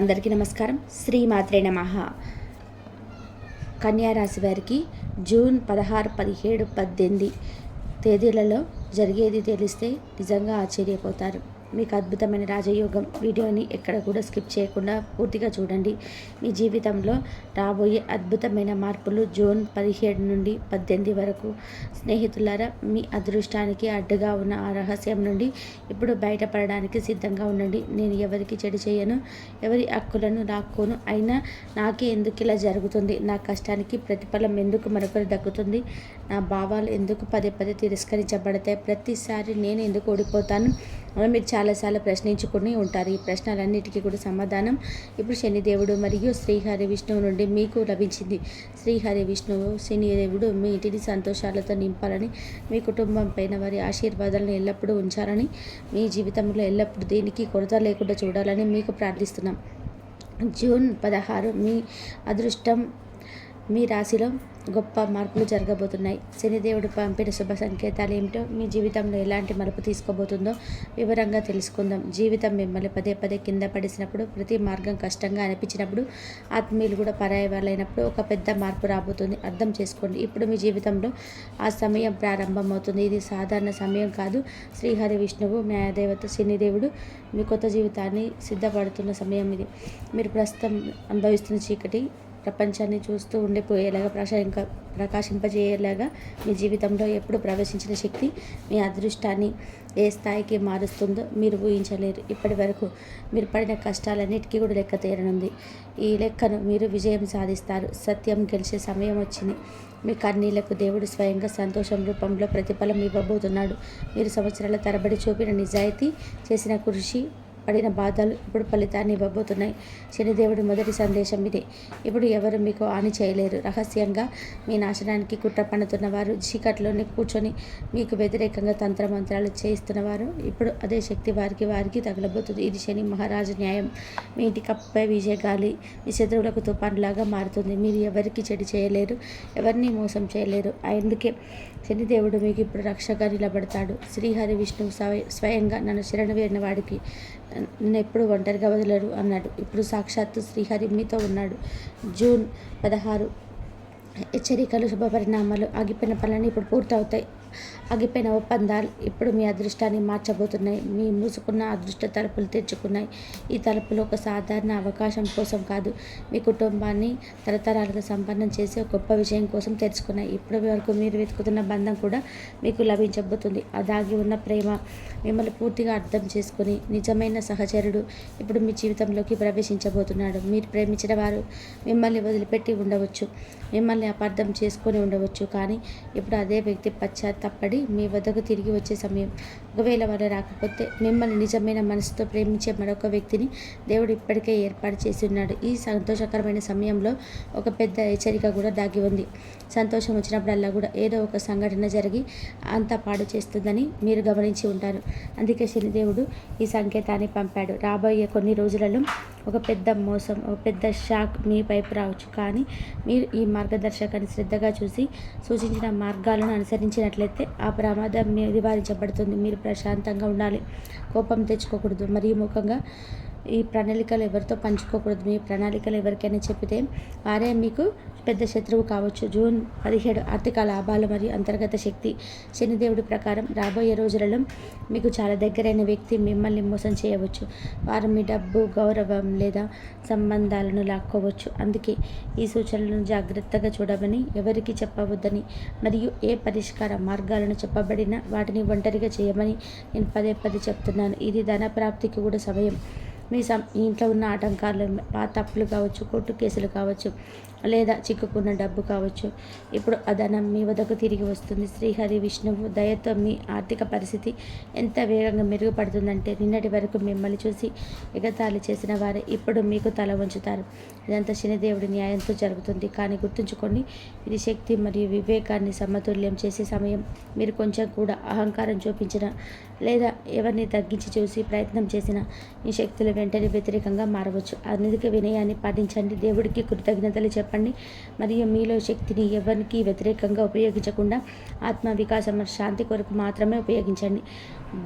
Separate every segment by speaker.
Speaker 1: అందరికీ నమస్కారం. శ్రీమాత్రే నమః. కన్యా రాశి వారికి జూన్ 16, 17, 18 తేదీలలో జరిగేది తెలిస్తే నిజంగా ఆశ్చర్యపోతారు. మీకు అద్భుతమైన రాజయోగం. వీడియోని ఎక్కడ కూడా స్కిప్ చేయకుండా పూర్తిగా చూడండి. మీ జీవితంలో రాబోయే అద్భుతమైన మార్పులు జూన్ 17 నుండి 18 వరకు. స్నేహితులారా, మీ అదృష్టానికి అడ్డుగా ఉన్న ఆ రహస్యం నుండి ఇప్పుడు బయటపడడానికి సిద్ధంగా ఉండండి. నేను ఎవరికి చెడు చేయను, ఎవరి హక్కులను లాక్కోను. అయినా నాకే ఎందుకు ఇలా జరుగుతుంది? నా కష్టానికి ప్రతిఫలం ఎందుకు మరొకరు దక్కుతుంది? నా భావాలు ఎందుకు పదే పదే తిరస్కరించబడతాయి? ప్రతిసారి నేను ఎందుకు ఓడిపోతాను? మీరు చాలాసార్లు ప్రశ్నించుకుని ఉంటారు. ఈ ప్రశ్నలన్నిటికీ కూడా సమాధానం ఇప్పుడు శనిదేవుడు మరియు శ్రీహరి విష్ణువు నుండి మీకు లభించింది. శ్రీహరి విష్ణువు శనిదేవుడు మీ ఇంటిని సంతోషాలతో నింపాలని, మీ కుటుంబం పైన వారి ఆశీర్వాదాలను ఎల్లప్పుడూ ఉంచాలని, మీ జీవితంలో ఎల్లప్పుడూ దేనికి కొరత లేకుండా చూడాలని మీకు ప్రార్థిస్తున్నాం. జూన్ 16 మీ అదృష్టం. మీ రాశిలో గొప్ప మార్పులు జరగబోతున్నాయి. శనిదేవుడు పంపిన శుభ సంకేతాలు ఏమిటో, మీ జీవితంలో ఎలాంటి మలుపు తీసుకోబోతుందో వివరంగా తెలుసుకుందాం. జీవితం మిమ్మల్ని పదే పదే కింద పడేసినప్పుడు, ప్రతి మార్గం కష్టంగా అనిపించినప్పుడు, ఆత్మీయులు కూడా పరాయి వాళ్ళైనప్పుడు ఒక పెద్ద మార్పు రాబోతుంది. అర్థం చేసుకోండి. ఇప్పుడు మీ జీవితంలో ఆ సమయం ప్రారంభమవుతుంది. ఇది సాధారణ సమయం కాదు. శ్రీహరి విష్ణువు న్యాయదేవత శనిదేవుడు మీ కొత్త జీవితాన్ని సిద్ధపడుతున్న సమయం ఇది. మీరు ప్రస్తుతం అనుభవిస్తున్న చీకటి ప్రపంచాన్ని చూస్తూ ఉండిపోయేలాగా ప్రకాశింపజేయేలాగా మీ జీవితంలో ఎప్పుడు ప్రవేశించిన శక్తి మీ అదృష్టాన్ని ఏ స్థాయికి మారుస్తుందో మీరు ఊహించలేరు. ఇప్పటి వరకు మీరు పడిన కష్టాలన్నిటికీ కూడా లెక్క తీరనుంది. ఈ లెక్కను మీరు విజయం సాధిస్తారు. సత్యం గెలిచే సమయం వచ్చింది. మీ కన్నీళ్లకు దేవుడు స్వయంగా సంతోషం రూపంలో ప్రతిఫలం ఇవ్వబోతున్నాడు. మీరు సంవత్సరాల తరబడి చూపిన నిజాయితీ, చేసిన కృషి, పడిన బాధలు ఇప్పుడు ఫలితాన్ని ఇవ్వబోతున్నాయి. శనిదేవుడి మొదటి సందేశం ఇదే. ఇప్పుడు ఎవరు మీకు హాని చేయలేరు. రహస్యంగా మీ నాశనానికి కుట్ర పన్నుతున్నవారు, చీకట్లోనే కూర్చొని మీకు వ్యతిరేకంగా తంత్రమంత్రాలు చేయిస్తున్నవారు, ఇప్పుడు అదే శక్తి వారికి తగలబోతుంది. ఇది శని మహారాజు న్యాయం. మీ ఇంటి కప్పై విజయ గాలి మీ శత్రువులకు తుఫానులాగా మారుతుంది. మీరు ఎవరికి చెడు చేయలేరు, ఎవరిని మోసం చేయలేరు. అందుకే శనిదేవుడు మీకు ఇప్పుడు రక్షగా నిలబడతాడు. శ్రీహరి విష్ణువు స్వయంగా నన్ను శరణు వేరిన వాడికి నన్ను ఎప్పుడు ఒంటరిగా వదలరు అన్నాడు. ఇప్పుడు సాక్షాత్తు శ్రీహరి మీతో ఉన్నాడు. జూన్ 16 హెచ్చరికలు, శుభ పరిణామాలు. ఆగిపోయిన పనులన్నీ ఇప్పుడు పూర్తవుతాయి. ఆగిపోయిన ఒప్పందాలు ఇప్పుడు మీ అదృష్టాన్ని మార్చబోతున్నాయి. మీ మూసుకున్న అదృష్ట తలుపులు తెరుచుకున్నాయి. ఈ తలుపులు ఒక సాధారణ అవకాశం కోసం కాదు, మీ కుటుంబాన్ని తరతరాలుగా సంపన్నం చేసే ఒక గొప్ప విషయం కోసం తెరుచుకున్నాయి. ఇప్పటి వరకు మీరు వెతుకుతున్న బంధం కూడా మీకు లభించబోతుంది. ఆ దాగి ఉన్న ప్రేమ, మిమ్మల్ని పూర్తిగా అర్థం చేసుకుని నిజమైన సహచరుడు ఇప్పుడు మీ జీవితంలోకి ప్రవేశించబోతున్నాడు. మీరు ప్రేమించిన వారు మిమ్మల్ని వదిలిపెట్టి ఉండవచ్చు, మిమ్మల్ని అపార్థం చేసుకొని ఉండవచ్చు. కానీ ఇప్పుడు అదే వ్యక్తి పశ్చాత్తాపడి మీ వద్దకు తిరిగి వచ్చే సమయం. ఒకవేళ వారు రాకపోతే, మిమ్మల్ని నిజమైన మనసుతో ప్రేమించే మరొక వ్యక్తిని దేవుడు ఇప్పటికే ఏర్పాటు చేసి ఉన్నాడు. ఈ సంతోషకరమైన సమయంలో ఒక పెద్ద హెచ్చరిక కూడా దాగి ఉంది. సంతోషం వచ్చినప్పుడల్లా కూడా ఏదో ఒక సంఘటన జరిగి అంతా పాడు చేస్తుందని మీరు గమనించి ఉంటారు. అందుకే శనిదేవుడు ఈ సంకేతాన్ని పంపాడు. రాబోయే కొన్ని రోజులలో ఒక పెద్ద మోసం, ఒక పెద్ద షాక్ మీ వైపు రావచ్చు. కానీ మీరు ఈ మార్గదర్శకాన్ని శ్రద్ధగా చూసి సూచించిన మార్గాలను అనుసరించినట్లయితే ఆ ప్రమాదం నివారించబడుతుంది. మీరు ప్రశాంతంగా ఉండాలి, కోపం తెచ్చుకోకూడదు, మరియు ముఖ్యంగా ఈ ప్రణాళికలు ఎవరితో పంచుకోకూడదు. మీ ప్రణాళికలు ఎవరికైనా చెప్పితే వారే మీకు పెద్ద శత్రువు కావచ్చు. జూన్ 17 ఆర్థిక లాభాలు మరియు అంతర్గత శక్తి. శనిదేవుడి ప్రకారం రాబోయే రోజులలో మీకు చాలా దగ్గరైన వ్యక్తి మిమ్మల్ని మోసం చేయవచ్చు. వారు మీ డబ్బు, గౌరవం లేదా సంబంధాలను లాక్కోవచ్చు. అందుకే ఈ సూచనలను జాగ్రత్తగా చూడమని, ఎవరికి చెప్పవద్దని మరియు ఏ పరిష్కార మార్గాలను చెప్పబడినా వాటిని ఒంటరిగా చేయమని నేను పదే పదే చెప్తున్నాను. ఇది ధన ప్రాప్తికి కూడా సమయం. మీ ఇంట్లో ఉన్న ఆటంకాలు, తప్పులు కావచ్చు, కోర్టు కేసులు కావచ్చు, లేదా చిక్కుకున్న డబ్బు కావచ్చు, ఇప్పుడు ఆ ధనం మీ వద్దకు తిరిగి వస్తుంది. శ్రీహరి విష్ణువు దయతో మీ ఆర్థిక పరిస్థితి ఎంత వేగంగా మెరుగుపడుతుందంటే, నిన్నటి వరకు మిమ్మల్ని చూసి ఎగతాళి చేసిన వారే ఇప్పుడు మీకు తల వంచుతారు. ఇదంతా శనిదేవుడి న్యాయంతో జరుగుతుంది. కానీ గుర్తుంచుకోండి, ఇది శక్తి మరియు వివేకాన్ని సమతుల్యం చేసే సమయం. మీరు కొంచెం కూడా అహంకారం చూపించిన లేదా ఎవరిని తగ్గించి చూసి ప్రయత్నం చేసినా ఈ శక్తులు వెంటనే వ్యతిరేకంగా మారవచ్చు. అందుకే వినయాన్ని పాటించండి, దేవుడికి కృతజ్ఞతలు చెప్పండి, మరియు మీలో శక్తిని ఎవరికి వ్యతిరేకంగా ఉపయోగించకుండా ఆత్మ వికాసం మరియు శాంతి కొరకు మాత్రమే ఉపయోగించండి.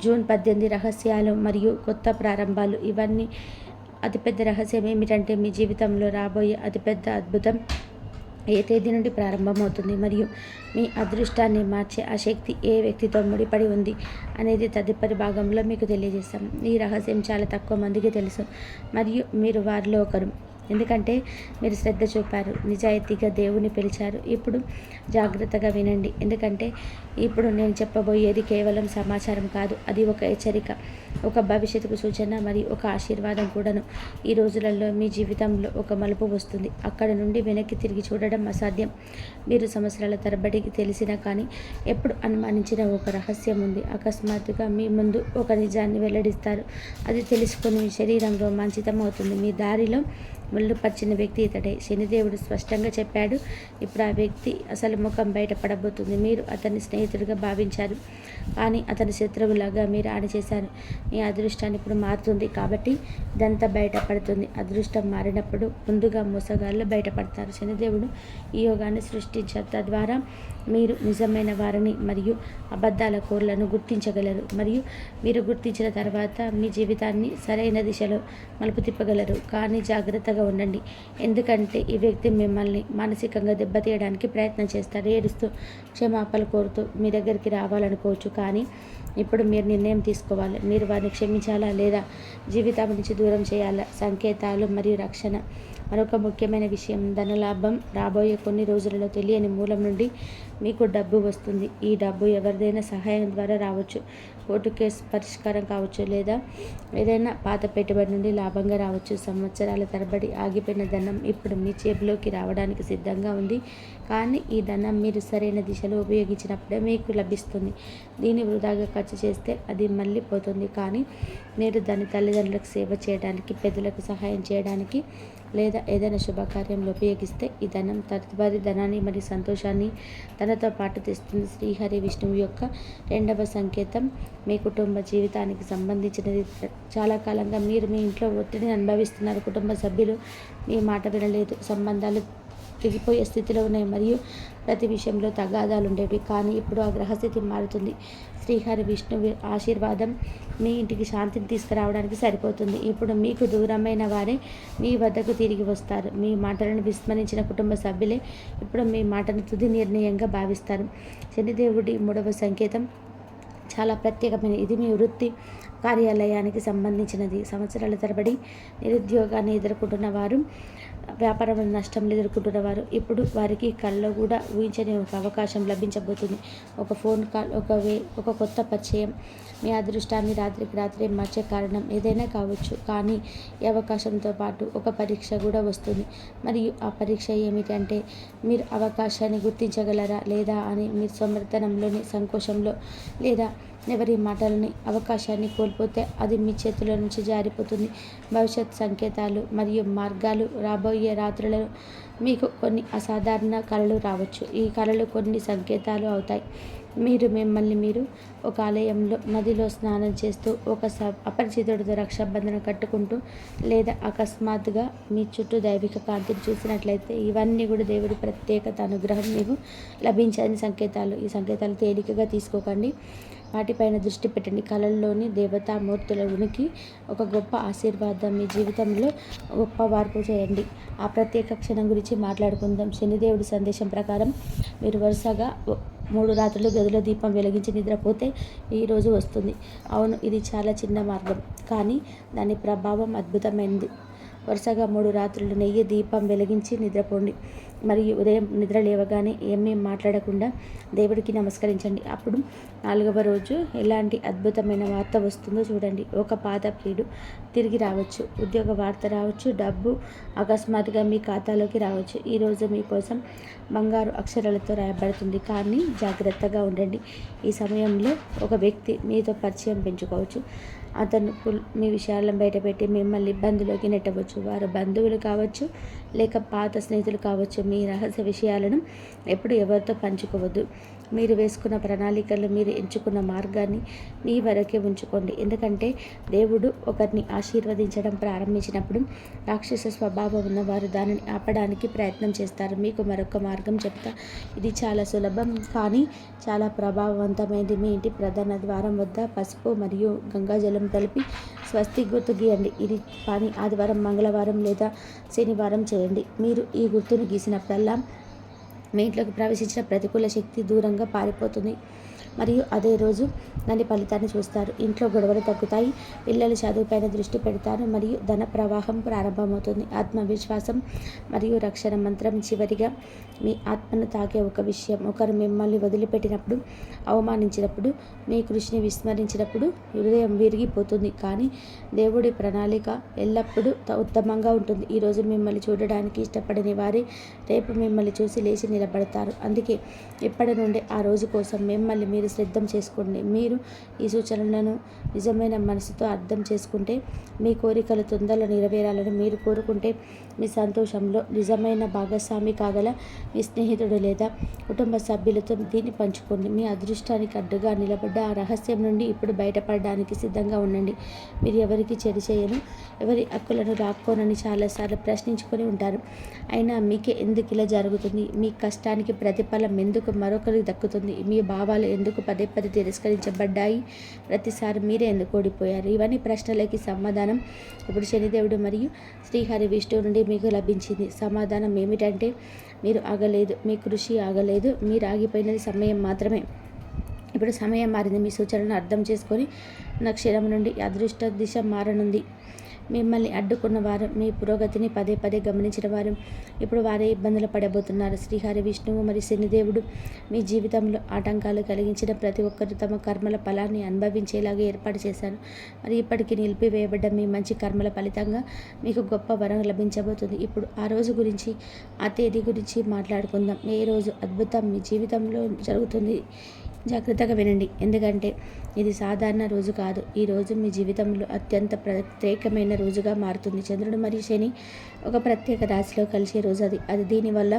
Speaker 1: జూన్ 18 రహస్యాలు మరియు కొత్త ప్రారంభాలు. ఇవన్నీ అతిపెద్ద రహస్యం ఏమిటంటే మీ జీవితంలో రాబోయే అతిపెద్ద అద్భుతం ఏ తేదీ నుండి ప్రారంభమవుతుంది మరియు మీ అదృష్టాన్ని మార్చే ఆ శక్తి ఏ వ్యక్తితో ముడిపడి ఉంది అనేది తదుపరి భాగంలో మీకు తెలియజేస్తాం. ఈ రహస్యం చాలా తక్కువ మందికి తెలుసు మరియు మీరు వారిలో ఒకరు, ఎందుకంటే మీరు శ్రద్ధ చూపారు, నిజాయితీగా దేవుని పిలిచారు. ఇప్పుడు జాగ్రత్తగా వినండి, ఎందుకంటే ఇప్పుడు నేను చెప్పబోయేది కేవలం సమాచారం కాదు, అది ఒక హెచ్చరిక, ఒక భవిష్యత్తుకు సూచన మరియు ఒక ఆశీర్వాదం కూడాను. ఈ రోజులలో మీ జీవితంలో ఒక మలుపు వస్తుంది. అక్కడ నుండి వెనక్కి తిరిగి చూడడం అసాధ్యం. మీరు సంవత్సరాల తరబడి తెలిసినా కానీ ఎప్పుడు అనుమానించిన ఒక రహస్యం ఉంది. అకస్మాత్తుగా మీ ముందు ఒక నిజాన్ని వెల్లడిస్తారు. అది తెలుసుకొని మీ శరీరం రోమాంచితం అవుతుంది. మీ దారిలో ముళ్ళు పరిచిన వ్యక్తి ఇతడే. శనిదేవుడు స్పష్టంగా చెప్పాడు, ఇప్పుడు ఆ వ్యక్తి అసలు ముఖం బయటపడబోతుంది. మీరు అతన్ని స్నేహితుడిగా భావించారు, కానీ అతని శత్రువులాగా మీరు ఆడి చేశారు. మీ అదృష్టాన్ని ఇప్పుడు మారుతుంది, కాబట్టి ఇదంతా బయటపడుతుంది. అదృష్టం మారినప్పుడు ముందుగా మోసగాళ్ళు బయటపడతారు. శనిదేవుడు ఈ యోగాన్ని సృష్టించారు, తద్వారా మీరు నిజమైన వారిని మరియు అబద్ధాల కోర్లను గుర్తించగలరు మరియు మీరు గుర్తించిన తర్వాత మీ జీవితాన్ని సరైన దిశలో మలుపు తిప్పగలరు. కానీ జాగ్రత్తగా ఉండండి, ఎందుకంటే ఈ వ్యక్తి మిమ్మల్ని మానసికంగా దెబ్బతీయడానికి ప్రయత్నం చేస్తారు. ఏడుస్తూ క్షమాపణలు కోరుతూ మీ దగ్గరికి రావాలనుకోవచ్చు, కానీ ఇప్పుడు మీరు నిర్ణయం తీసుకోవాలి. మీరు వారిని క్షమించాలా లేదా జీవితం నుంచి దూరం చేయాలా? సంకేతాలు మరియు రక్షణ. మరొక ముఖ్యమైన విషయం, ధనలాభం రాబోయే కొన్ని రోజులలో తెలియని మూలం నుండి మీకు డబ్బు వస్తుంది. ఈ డబ్బు ఎవరిదైనా సహాయం ద్వారా రావచ్చు, కోర్టు కేసు పరిష్కారం కావచ్చు, లేదా ఏదైనా పాత పెట్టుబడి నుండి లాభంగా రావచ్చు. సంవత్సరాల తరబడి ఆగిపోయిన ధనం ఇప్పుడు మీ జేబులోకి రావడానికి సిద్ధంగా ఉంది, కానీ ఈ ధనం మీరు సరైన దిశలో ఉపయోగించినప్పుడే మీకు లభిస్తుంది. దీన్ని వృధాగా ఖర్చు చేస్తే అది మళ్ళీ పోతుంది, కానీ మీరు దాని తల్లిదండ్రులకు సేవ చేయడానికి, పెద్దలకు సహాయం చేయడానికి లేదా ఏదైనా శుభకార్యంలో ఉపయోగిస్తే ఈ ధనం తదుపరి ధనాన్ని మరియు సంతోషాన్ని తనతో పాటు తెస్తుంది. శ్రీహరి విష్ణువు యొక్క రెండవ సంకేతం మీ కుటుంబ జీవితానికి సంబంధించినది. చాలా కాలంగా మీరు మీ ఇంట్లో ఒత్తిడిని అనుభవిస్తున్నారు. కుటుంబ సభ్యులు మీ మాట వినలేదు, సంబంధాలు తెగిపోయే స్థితిలో ఉన్నాయి మరియు ప్రతి విషయంలో తగాదాలు ఉండేవి, కానీ ఇప్పుడు ఆ గ్రహస్థితి మారుతుంది. శ్రీహరి విష్ణువు ఆశీర్వాదం మీ ఇంటికి శాంతిని తీసుకురావడానికి సరిపోతుంది. ఇప్పుడు మీకు దూరమైన వారే మీ వద్దకు తిరిగి వస్తారు. మీ మాటలను విస్మరించిన కుటుంబ సభ్యులే ఇప్పుడు మీ మాటను తుది నిర్ణయంగా భావిస్తారు. శనిదేవుడి మూడవ సంకేతం చాలా ప్రత్యేకమైన, ఇది మీ వృత్తి కార్యాలయానికి సంబంధించినది. సంవత్సరాల తరబడి నిరుద్యోగాన్ని ఎదుర్కొంటున్న వారు, వ్యాపారంలో నష్టం ఎదుర్కొంటున్నవారు, ఇప్పుడు వారికి కళ్ళలో కూడా ఊహించని ఒక అవకాశం లభించబోతుంది. ఒక ఫోన్ కాల్, ఒక కొత్త పరిచయం మీ అదృష్టాన్ని రాత్రికి రాత్రే మార్చే కారణం ఏదైనా కావచ్చు, కానీ ఈ అవకాశంతో పాటు ఒక పరీక్ష కూడా వస్తుంది. మరియు ఆ పరీక్ష ఏమిటంటే మీరు అవకాశాన్ని గుర్తించగలరా లేదా అని. మీరు సమర్థనంలోని సంకోచంలో లేదా ఎవరి మాటలని అవకాశాన్ని కోల్పోతే అది మీ చేతిలో నుంచి జారిపోతుంది. భవిష్యత్ సంకేతాలు మరియు మార్గాలు. రాబోయే రాత్రులలో మీకు కొన్ని అసాధారణ కళలు రావచ్చు. ఈ కళలు కొన్ని సంకేతాలు అవుతాయి. మిమ్మల్ని మీరు ఒక ఆలయంలో, నదిలో స్నానం చేస్తూ, ఒక అపరిచితుడితో రక్షాబంధనం కట్టుకుంటూ, లేదా అకస్మాత్తుగా మీ చుట్టూ దైవిక కాంతిని చూసినట్లయితే ఇవన్నీ కూడా దేవుడి ప్రత్యేకత అనుగ్రహం మీకు లభించని సంకేతాలు. ఈ సంకేతాలు తేలికగా తీసుకోకండి, వాటిపైన దృష్టి పెట్టండి. కళల్లోని దేవతామూర్తుల ఉనికి ఒక గొప్ప ఆశీర్వాదం మీ జీవితంలో గొప్ప మార్పు చేయండి. ఆ ప్రత్యేక క్షణం గురించి మాట్లాడుకుందాం. శనిదేవుడి సందేశం ప్రకారం మీరు వరుసగా 3 రాత్రులు గదిలో దీపం వెలిగించి నిద్రపోతే ఈరోజు వస్తుంది. అవును, ఇది చాలా చిన్న మార్గం, కానీ దాని ప్రభావం అద్భుతమైనది. వరుసగా 3 రాత్రులు నెయ్యి దీపం వెలిగించి నిద్రపోండి మరియు ఉదయం నిద్ర లేవగానే ఏమీ మాట్లాడకుండా దేవుడికి నమస్కరించండి. అప్పుడు 4వ రోజు ఎలాంటి అద్భుతమైన వార్త వస్తుందో చూడండి. ఒక పాత ప్రియుడు తిరిగి రావచ్చు, ఉద్యోగ వార్త రావచ్చు, డబ్బు అకస్మాత్తుగా మీ ఖాతాలోకి రావచ్చు. ఈరోజు మీకోసం బంగారు అక్షరాలతో రాయబడుతుంది, కానీ జాగ్రత్తగా ఉండండి. ఈ సమయంలో ఒక వ్యక్తి మీతో పరిచయం పెంచుకోవచ్చు. అతను మీ విషయాలను బయటపెట్టి మిమ్మల్ని ఇబ్బందులోకి నెట్టవచ్చు. వారు బంధువులు కావచ్చు లేక పాత స్నేహితులు కావచ్చు. మీ రహస్య విషయాలను ఎప్పుడు ఎవరితో పంచుకోవద్దు. మీరు వేసుకున్న ప్రణాళికలు, మీరు ఎంచుకున్న మార్గాన్ని మీ వరకే ఉంచుకోండి. ఎందుకంటే దేవుడు ఒకరిని ఆశీర్వదించడం ప్రారంభించినప్పుడు రాక్షస స్వభావం ఉన్నవారు దానిని ఆపడానికి ప్రయత్నం చేస్తారు. మీకు మరొక మార్గం చెప్తా. ఇది చాలా సులభం కానీ చాలా ప్రభావవంతమైనది. మీ ఇంటి ప్రధాన ద్వారం వద్ద పసుపు మరియు గంగాజలం కలిపి స్వస్తి గుర్తు గీయండి. ఇది పని ఆదివారం, మంగళవారం లేదా శనివారం చేయండి. మీరు ఈ గుర్తును గీసినప్పుడల్లా మీ ఇంట్లోకి ప్రవేశించిన ప్రతికూల శక్తి దూరంగా పారిపోతుంది మరియు అదే రోజు దాని ఫలితాన్ని చూస్తారు. ఇంట్లో గొడవలు తగ్గుతాయి, పిల్లలు చదువుపైన దృష్టి పెడతారు మరియు ధన ప్రవాహం ప్రారంభమవుతుంది. ఆత్మవిశ్వాసం మరియు రక్షణ మంత్రం. చివరిగా మీ ఆత్మను తాకే ఒక విషయం. ఒకరు మిమ్మల్ని వదిలిపెట్టినప్పుడు, అవమానించినప్పుడు, మీ కృషిని విస్మరించినప్పుడు హృదయం విరిగిపోతుంది. కానీ దేవుడి ప్రణాళిక ఎల్లప్పుడూ ఉత్తమంగా ఉంటుంది. ఈరోజు మిమ్మల్ని చూడడానికి ఇష్టపడని వారే రేపు మిమ్మల్ని చూసి లేచి నిలబడతారు. అందుకే ఇప్పటి నుండి ఆ రోజు కోసం మిమ్మల్ని మీరు సిద్ధం చేసుకోండి. మీరు ఈ సూచనలను నిజమైన మనసుతో అర్థం చేసుకుంటే మీ కోరికలు తొందరలో నెరవేరాలని మీరు కోరుకుంటే మీ సంతోషంలో నిజమైన భాగస్వామి కాగల మీ స్నేహితుడు లేదా కుటుంబ సభ్యులతో దీన్ని పంచుకోండి. మీ అదృష్టానికి అడ్డుగా నిలబడ్డ ఆ రహస్యం నుండి ఇప్పుడు బయటపడడానికి సిద్ధంగా ఉండండి. మీరు ఎవరికి చెడు చేయను, ఎవరి హక్కులను రాక్కోనని చాలాసార్లు ప్రశ్నించుకొని ఉంటారు. అయినా మీకే ఎందుకు ఇలా జరుగుతుంది? మీ కష్టానికి ప్రతిఫలం ఎందుకు మరొకరికి దక్కుతుంది? మీ భావాలు ఎందుకు పదే పదే తిరస్కరించబడ్డాయి? ప్రతిసారి మీరే ఎందుకు ఓడిపోయారు? ఇవన్నీ ప్రశ్నలకి సమాధానం ఇప్పుడు శనిదేవుడు మరియు శ్రీహరి విష్ణువు నుండి మీకు లభించింది. సమాధానం ఏమిటంటే మీరు ఆగలేదు, మీ కృషి ఆగలేదు, మీరు ఆగిపోయినది సమయం మాత్రమే. ఇప్పుడు సమయం మారింది. మీ సూచనలను అర్థం చేసుకొని క్షణం నుండి అదృష్ట దిశ మారనుంది. మిమ్మల్ని అడ్డుకున్న వారు, మీ పురోగతిని పదే పదే గమనించిన వారు ఇప్పుడు వారే ఇబ్బందులు పడబోతున్నారు. శ్రీహరి విష్ణువు మరియు శనిదేవుడు మీ జీవితంలో ఆటంకాలు కలిగించిన ప్రతి ఒక్కరు తమ కర్మల ఫలాన్ని అనుభవించేలాగా ఏర్పాటు చేశారు. మరి ఇప్పటికీ నిలిపివేయబడ్డ మీ మంచి కర్మల ఫలితంగా మీకు గొప్ప వరం లభించబోతుంది. ఇప్పుడు ఆ రోజు గురించి, ఆ తేదీ గురించి మాట్లాడుకుందాం. ఏ రోజు అద్భుతం మీ జీవితంలో జరుగుతుంది? జాగ్రత్తగా వినండి, ఎందుకంటే ఇది సాధారణ రోజు కాదు. ఈ రోజు మీ జీవితంలో అత్యంత ప్రత్యేకమైన రోజుగా మారుతుంది. చంద్రుడు మరియు శని ఒక ప్రత్యేక రాశిలో కలిసే రోజు అది దీనివల్ల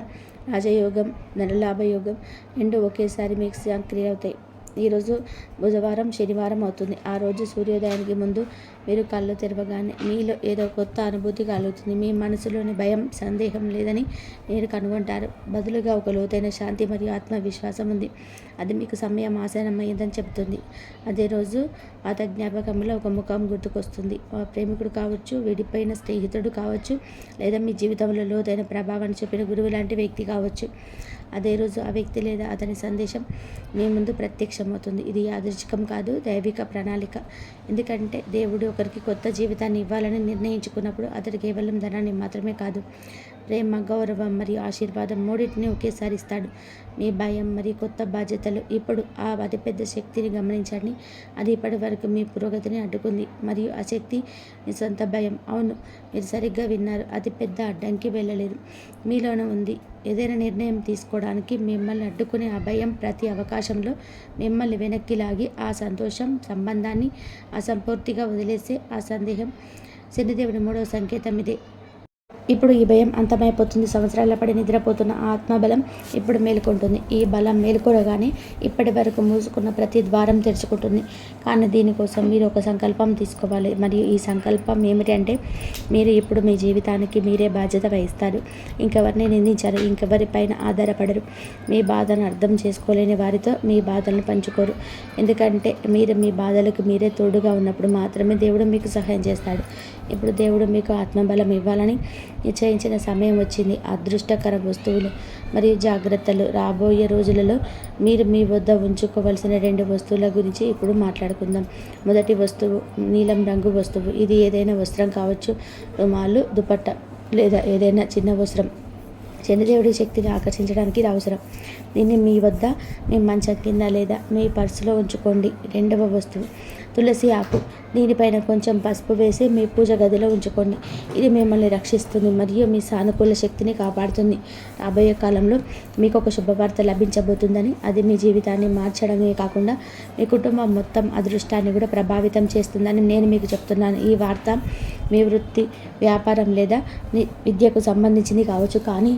Speaker 1: రాజయోగం, ధనలాభయోగం రెండు ఒకేసారి మీకు సక్రియ అవుతాయి. ఈరోజు బుధవారం, శనివారం అవుతుంది. ఆ రోజు సూర్యోదయానికి ముందు మీరు కళ్ళు తెరవగానే మీలో ఏదో కొత్త అనుభూతి కలుగుతుంది. మీ మనసులోని భయం, సందేహం లేదని మీరు కనుగొంటారు. బదులుగా ఒక లోతైన శాంతి మరియు ఆత్మవిశ్వాసం ఉంది. అది మీకు సమయం ఆసన్నమైందని చెబుతుంది. అదే రోజు పాత జ్ఞాపకంలో ఒక ముఖం గుర్తుకొస్తుంది. ప్రేమికుడు కావచ్చు, విడిపోయిన స్నేహితుడు కావచ్చు, లేదా మీ జీవితంలో లోతైన ప్రభావాన్ని చూపిన గురువు లాంటి వ్యక్తి కావచ్చు. అదే రోజు ఆ వ్యక్తి లేదా అతని సందేశం మీ ముందు ప్రత్యక్షమవుతుంది. ఇది యాదృచ్ఛికం కాదు, దైవిక ప్రణాళిక. ఎందుకంటే దేవుడు ఒకరికి కొత్త జీవితాన్ని ఇవ్వాలని నిర్ణయించుకున్నప్పుడు అతడు కేవలం ధనాన్ని మాత్రమే కాదు, ప్రేమ, గౌరవం మరియు ఆశీర్వాదం మూడింటిని ఒకేసారి ఇస్తాడు. మీ భయం మరియు కొత్త బాధ్యతలు ఇప్పుడు ఆ అతిపెద్ద శక్తిని గమనించండి. అది ఇప్పటి వరకు మీ పురోగతిని అడ్డుకుంది మరియు ఆ శక్తి మీ సొంత భయం. అవును, మీరు సరిగ్గా విన్నారు. అతిపెద్ద అడ్డంకి వెళ్ళలేదు, మీలోనే ఉంది. ఏదైనా నిర్ణయం తీసుకోవడానికి మిమ్మల్ని అడ్డుకునే ఆ భయం ప్రతి అవకాశంలో మిమ్మల్ని వెనక్కి లాగి ఆ సంతోషం, సంబంధాన్ని అసంపూర్తిగా వదిలేసే ఆ సందేహం శనిదేవుడి మూడవ సంకేతం ఇదే. ఇప్పుడు ఈ భయం అంతమైపోతుంది. సంవత్సరాల పడి నిద్రపోతున్న ఆ ఆత్మబలం ఇప్పుడు మేలుకుంటుంది. ఈ బలం మేలుకోగానే ఇప్పటి వరకు మూసుకున్న ప్రతి ద్వారం తెరుచుకుంటుంది. కానీ దీనికోసం మీరు ఒక సంకల్పం తీసుకోవాలి. మరియు ఈ సంకల్పం ఏమిటంటే మీరు ఇప్పుడు మీ జీవితానికి మీరే బాధ్యత వహిస్తారు. ఇంకెవరిని నిందించరు, ఇంకెవరిపైన ఆధారపడరు. మీ బాధను అర్థం చేసుకోలేని వారితో మీ బాధలను పంచుకోరు. ఎందుకంటే మీరు మీ బాధలకు మీరే తోడుగా ఉన్నప్పుడు మాత్రమే దేవుడు మీకు సహాయం చేస్తాడు. ఇప్పుడు దేవుడు మీకు ఆత్మబలం ఇవ్వాలని నిశ్చయించిన సమయం వచ్చింది. అదృష్టకర వస్తువులు మరియు జాగ్రత్తలు. రాబోయే రోజులలో మీరు మీ వద్ద ఉంచుకోవలసిన 2 వస్తువుల గురించి ఇప్పుడు మాట్లాడుకుందాం. మొదటి వస్తువు నీలం రంగు వస్తువు. ఇది ఏదైనా వస్త్రం కావచ్చు, రుమాలు, దుపట్ట లేదా ఏదైనా చిన్న వస్త్రం. శనిదేవుడి శక్తిని ఆకర్షించడానికి ఇది అవసరం. దీన్ని మీ వద్ద, మీ మంచం కింద లేదా మీ పర్సులో ఉంచుకోండి. రెండవ వస్తువు తులసి ఆకు, దీనిపైన కొంచెం పసుపు వేసి మీ పూజ గదిలో ఉంచుకోండి. ఇది మిమ్మల్ని రక్షిస్తుంది మరియు మీ సానుకూల శక్తిని కాపాడుతుంది. రాబోయే కాలంలో మీకు ఒక శుభవార్త లభించబోతుందని, అది మీ జీవితాన్ని మార్చడమే కాకుండా మీ కుటుంబం మొత్తం అదృష్టాన్ని కూడా ప్రభావితం చేస్తుందని నేను మీకు చెప్తున్నాను. ఈ వార్త మీ వృత్తి, వ్యాపారం లేదా విద్యకు సంబంధించింది కావచ్చు, కానీ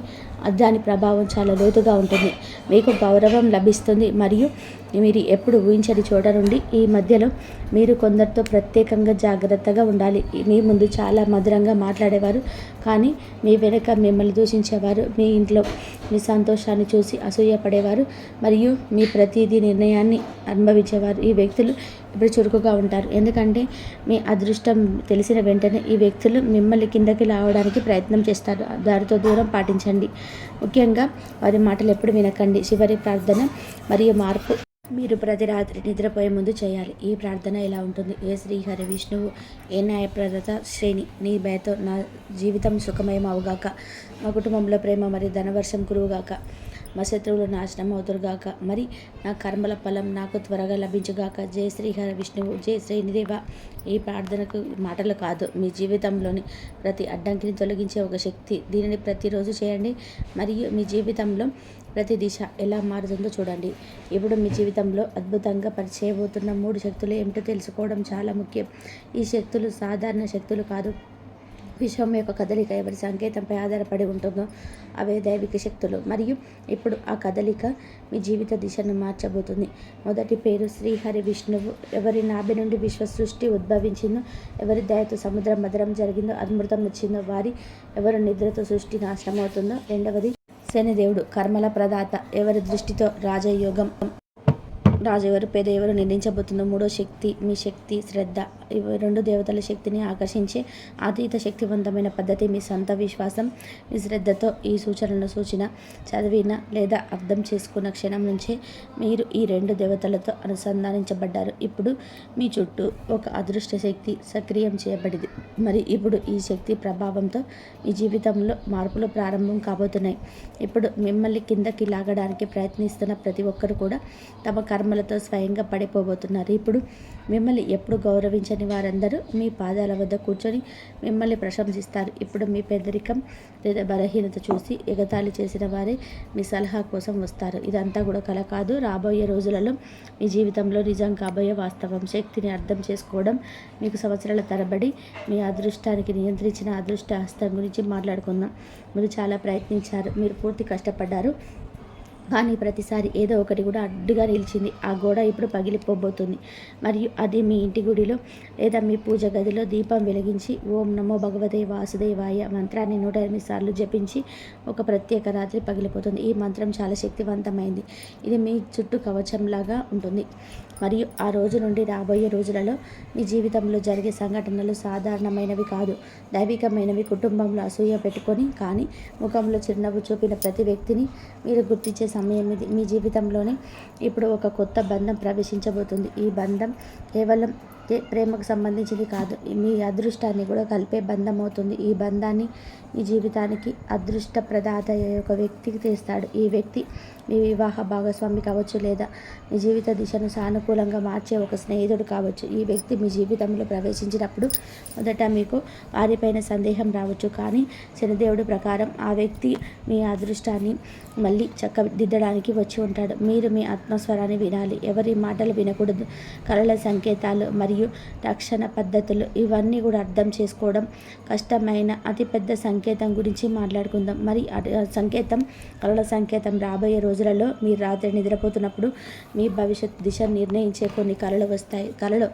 Speaker 1: దాని ప్రభావం చాలా లోతుగా ఉంటుంది. మీకు గౌరవం లభిస్తుంది మరియు మీరు ఎప్పుడు ఊహించని చోట నుండి ఈ మధ్యలో మీరు కొందరితో ప్రత్యేకంగా జాగ్రత్తగా ఉండాలి. మీ ముందు చాలా మధురంగా మాట్లాడేవారు, కానీ మీ వెనుక మిమ్మల్ని దూషించేవారు, మీ ఇంట్లో మీ సంతోషాన్ని చూసి అసూయపడేవారు మరియు మీ ప్రతిదీ నిర్ణయాన్ని అనుభవించేవారు. ఈ వ్యక్తులు ఇప్పుడు చురుకుగా ఉంటారు, ఎందుకంటే మీ అదృష్టం తెలిసిన వెంటనే ఈ వ్యక్తులు మిమ్మల్ని కిందకి లావడానికి ప్రయత్నం చేస్తారు. దారితో దూరం పాటించండి. ముఖ్యంగా వారి మాటలు ఎప్పుడు వినకండి. చివరి ప్రార్థన మరియు మార్పు మీరు ప్రతి రాత్రి నిద్రపోయే ముందు చేయాలి. ఈ ప్రార్థన ఇలా ఉంటుంది: ఏ శ్రీహరి విష్ణువు, ఏ న్యాయప్రదత శ్రేణి, నీ భయతో నా జీవితం సుఖమయం అవుగాక, మా కుటుంబంలో ప్రేమ మరియు ధనవర్షం కురువుగాక, మా శత్రువులు నాశనం అవుతురుగాక, మరి నా కర్మల ఫలం నాకు త్వరగా లభించుగాక. జయ శ్రీహరి విష్ణువు, జయ శ్రీనిదేవ. ఈ ప్రార్థనకు మాటలు కాదు, మీ జీవితంలోని ప్రతి అడ్డంకిని తొలగించే ఒక శక్తి. దీనిని ప్రతిరోజు చేయండి మరియు మీ జీవితంలో ప్రతి దిశ ఎలా మారుతుందో చూడండి. ఇప్పుడు మీ జీవితంలో అద్భుతంగా పరిచయబోతున్న 3 శక్తులు ఏమిటో తెలుసుకోవడం చాలా ముఖ్యం. ఈ శక్తులు సాధారణ శక్తులు కాదు. విశ్వం యొక్క కదలిక ఎవరి సంకేతంపై ఆధారపడి ఉంటుందో అవే దైవిక శక్తులు, మరియు ఇప్పుడు ఆ కదలిక మీ జీవిత దిశను మార్చబోతుంది. మొదటి పేరు శ్రీహరి విష్ణువు. ఎవరి నాభి నుండి విశ్వ సృష్టి ఉద్భవించిందో, ఎవరి దయతో సముద్రం మధురం జరిగిందో, అమృతం వచ్చిందో, వారి ఎవరి నిద్రతో సృష్టి నాశనం అవుతుందో. రెండవది శనిదేవుడు, కర్మల ప్రదాత. ఎవరి దృష్టితో రాజయోగం, రాజు ఎవరు, పేద ఎవరు నిర్ణయించబోతుందో. మూడో శక్తి మీ శక్తి, శ్రద్ధ. ఇవి 2 దేవతల శక్తిని ఆకర్షించే అతీత శక్తివంతమైన పద్ధతి. మీ సొంత విశ్వాసం, మీ శ్రద్ధతో ఈ సూచన చదివిన లేదా అర్థం చేసుకున్న క్షణం నుంచే మీరు ఈ 2 దేవతలతో అనుసంధానించబడ్డారు. ఇప్పుడు మీ చుట్టూ ఒక అదృష్ట శక్తి సక్రియం చేయబడింది, మరి ఇప్పుడు ఈ శక్తి ప్రభావంతో మీ జీవితంలో మార్పులు ప్రారంభం కాబోతున్నాయి. ఇప్పుడు మిమ్మల్ని కిందకి లాగడానికి ప్రయత్నిస్తున్న ప్రతి ఒక్కరు కూడా తమ కర్మలతో స్వయంగా పడిపోబోతున్నారు. ఇప్పుడు మిమ్మల్ని ఎప్పుడు గౌరవించని వారందరూ మీ పాదాల వద్ద కూర్చొని మిమ్మల్ని ప్రశంసిస్తారు. ఇప్పుడు మీ పేదరికం లేదా బలహీనత చూసి ఎగతాళి చేసిన వారే మీ సలహా కోసం వస్తారు. ఇదంతా కూడా కల కాదు, రాబోయే రోజులలో మీ జీవితంలో నిజం కాబోయే వాస్తవం. శక్తిని అర్థం చేసుకోవడం మీకు సంవత్సరాల తరబడి మీ అదృష్టానికి నియంత్రించిన అదృష్ట హస్తం గురించి మాట్లాడుకుందాం. మీరు చాలా ప్రయత్నించారు, మీరు పూర్తి కష్టపడ్డారు, కానీ ప్రతిసారి ఏదో ఒకటి కూడా అడ్డుగా నిలిచింది. ఆ గోడ ఇప్పుడు పగిలిపోబోతుంది, మరియు అది మీ ఇంటి గుడిలో లేదా మీ పూజ గదిలో దీపం వెలిగించి ఓం నమో భగవతే వాసుదేవాయ మంత్రాన్ని 108 సార్లు జపించి ఒక ప్రత్యేక రాత్రి పగిలిపోతుంది. ఈ మంత్రం చాలా శక్తివంతమైంది. ఇది మీ చుట్టూ కవచంలాగా ఉంటుంది, మరియు ఆ రోజు నుండి రాబోయే రోజులలో మీ జీవితంలో జరిగే సంఘటనలు సాధారణమైనవి కాదు, దైవికమైనవి. కుటుంబంలో అసూయ పెట్టుకొని కానీ ముఖంలో చిరునవ్వు చూపిన ప్రతి వ్యక్తిని మీరు గుర్తించే సమయం ఇది. మీ జీవితంలోనే ఇప్పుడు ఒక కొత్త బంధం ప్రవేశించబోతుంది. ఈ బంధం కేవలం ప్రేమకు సంబంధించింది కాదు, మీ అదృష్టాన్ని కూడా కలిపే బంధం అవుతుంది. ఈ బంధాన్ని మీ జీవితానికి అదృష్ట ప్రదాత ఒక వ్యక్తికి తెస్తాడు. ఈ వ్యక్తి మీ వివాహ భాగస్వామి కావచ్చు, లేదా మీ జీవిత దిశను సానుకూలంగా మార్చే ఒక స్నేహితుడు కావచ్చు. ఈ వ్యక్తి మీ జీవితంలో ప్రవేశించినప్పుడు మొదట మీకు వారిపైన సందేహం రావచ్చు, కానీ శనిదేవుడు ప్రకారం ఆ వ్యక్తి మీ అదృష్టాన్ని మళ్ళీ చక్కదిద్దడానికి వచ్చి ఉంటాడు. మీరు మీ ఆత్మస్వరాన్ని వినాలి, ఎవరి మాటలు వినకూడదు. కళల సంకేతాలు మరియు రక్షణ పద్ధతులు ఇవన్నీ కూడా అర్థం చేసుకోవడం కష్టమైన అతిపెద్ద సంకేతం గురించి మాట్లాడుకుందాం. మరి సంకేతం, కళల సంకేతం. రాబోయే రోజులలో మీరు రాత్రి నిద్రపోతున్నప్పుడు మీ భవిష్యత్ దిశ నిర్ణయించే కొన్ని కళలు వస్తాయి. కళలో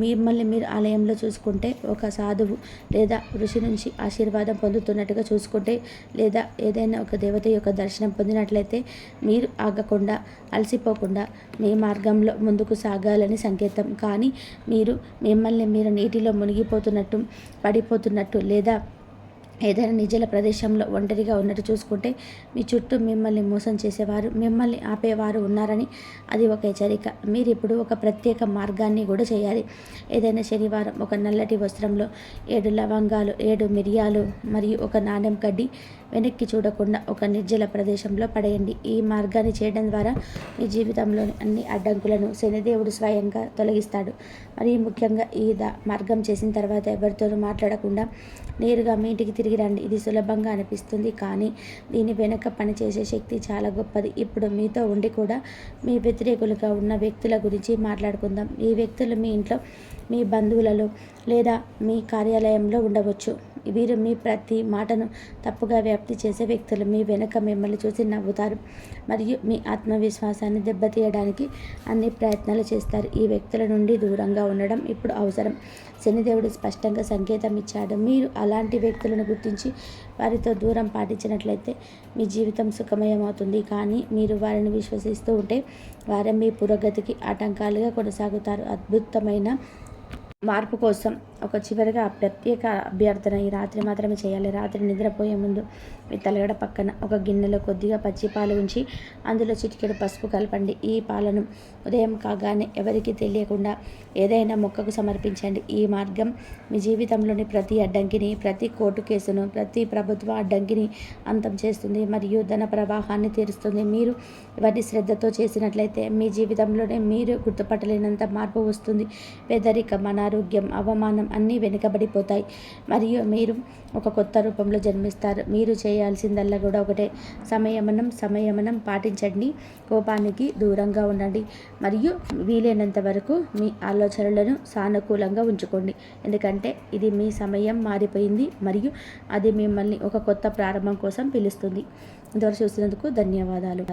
Speaker 1: మిమ్మల్ని మీరు ఆలయంలో చూసుకుంటే, ఒక సాధువు లేదా ఋషి నుంచి ఆశీర్వాదం పొందుతున్నట్టుగా చూసుకుంటే, లేదా ఏదైనా ఒక దేవత యొక్క దర్శనం పొందినట్లయితే మీరు ఆగకుండా, అలసిపోకుండా మీ మార్గంలో ముందుకు సాగాలని సంకేతం. కానీ మీరు మిమ్మల్ని మీరు నీటిలో మునిగిపోతున్నట్టు, పడిపోతున్నట్టు లేదా ఏదైనా నిజల ప్రదేశంలో ఒంటరిగా ఉన్నట్టు చూసుకుంటే మీ చుట్టూ మిమ్మల్ని మోసం చేసేవారు, మిమ్మల్ని ఆపేవారు ఉన్నారని అది ఒక హెచ్చరిక. మీరు ఇప్పుడు ఒక ప్రత్యేక మార్గాన్ని కూడా చేయాలి. ఏదైనా శనివారం ఒక నల్లటి వస్త్రంలో 7 లవంగాలు, 7 మిరియాలు మరియు ఒక నాణెం కడ్డి వెనక్కి చూడకుండా ఒక నిర్జల ప్రదేశంలో పడేయండి. ఈ మార్గాన్ని చేయడం ద్వారా మీ జీవితంలోని అన్ని అడ్డంకులను శనిదేవుడు స్వయంగా తొలగిస్తాడు. మరియు ముఖ్యంగా ఈ మార్గం చేసిన తర్వాత ఎవరితోనూ మాట్లాడకుండా నేరుగా మీ ఇంటికి తిరిగి రండి. ఇది సులభంగా అనిపిస్తుంది, కానీ దీని వెనుక పనిచేసే శక్తి చాలా గొప్పది. ఇప్పుడు మీతో ఉండి కూడా మీ వ్యతిరేకులుగా ఉన్న వ్యక్తుల గురించి మాట్లాడుకుందాం. ఈ వ్యక్తులు మీ ఇంట్లో, మీ బంధువులలో లేదా మీ కార్యాలయంలో ఉండవచ్చు. వీరు మీ ప్రతి మాటను తప్పుగా వ్యాప్తి చేసే వ్యక్తులు. మీ వెనుక మిమ్మల్ని చూసి నవ్వుతారు మరియు మీ ఆత్మవిశ్వాసాన్ని దెబ్బతీయడానికి అన్ని ప్రయత్నాలు చేస్తారు. ఈ వ్యక్తుల నుండి దూరంగా ఉండడం ఇప్పుడు అవసరం. శనిదేవుడు స్పష్టంగా సంకేతం ఇచ్చాడు. మీరు అలాంటి వ్యక్తులను గుర్తించి వారితో దూరం పాటించినట్లయితే మీ జీవితం సుఖమయమవుతుంది. కానీ మీరు వారిని విశ్వసిస్తూ ఉంటే వారే మీ పురోగతికి ఆటంకాలుగా కొనసాగుతారు. అద్భుతమైన మార్పు కోసం ఒక చివరిగా ప్రత్యేక అభ్యర్థన ఈ రాత్రి మాత్రమే చేయాలి. రాత్రి నిద్రపోయే ముందు మీ తలగడ పక్కన ఒక గిన్నెలో కొద్దిగా పచ్చి పాలు ఉంచి అందులో చిటికెడు పసుపు కలపండి. ఈ పాలను ఉదయం కాగానే ఎవరికీ తెలియకుండా ఏదైనా మొక్కకు సమర్పించండి. ఈ మార్గం మీ జీవితంలోని ప్రతి అడ్డంకిని, ప్రతి కోర్టు కేసును, ప్రతి ప్రభుత్వ అడ్డంకిని అంతం చేస్తుంది మరియు ధన ప్రవాహాన్ని తీరుస్తుంది. మీరు ఇవన్నీ శ్రద్ధతో చేసినట్లయితే మీ జీవితంలోనే మీరు గుర్తుపట్టలేనంత మార్పు వస్తుంది. పేదరికం, అనారోగ్యం, అవమానం అన్నీ వెనుకబడిపోతాయి మరియు మీరు ఒక కొత్త రూపంలో జన్మిస్తారు. మీరు చేయాల్సిందల్లా కూడా ఒకటే, సంయమనం పాటించండి, కోపానికి దూరంగా ఉండండి మరియు వీలైనంత వరకు మీ ఆలోచనలను సానుకూలంగా ఉంచుకోండి. ఎందుకంటే ఇది మీ సమయం మారిపోయింది మరియు అది మిమ్మల్ని ఒక కొత్త ప్రారంభం కోసం పిలుస్తుంది. ఇంతవరకు చూసినందుకు ధన్యవాదాలు.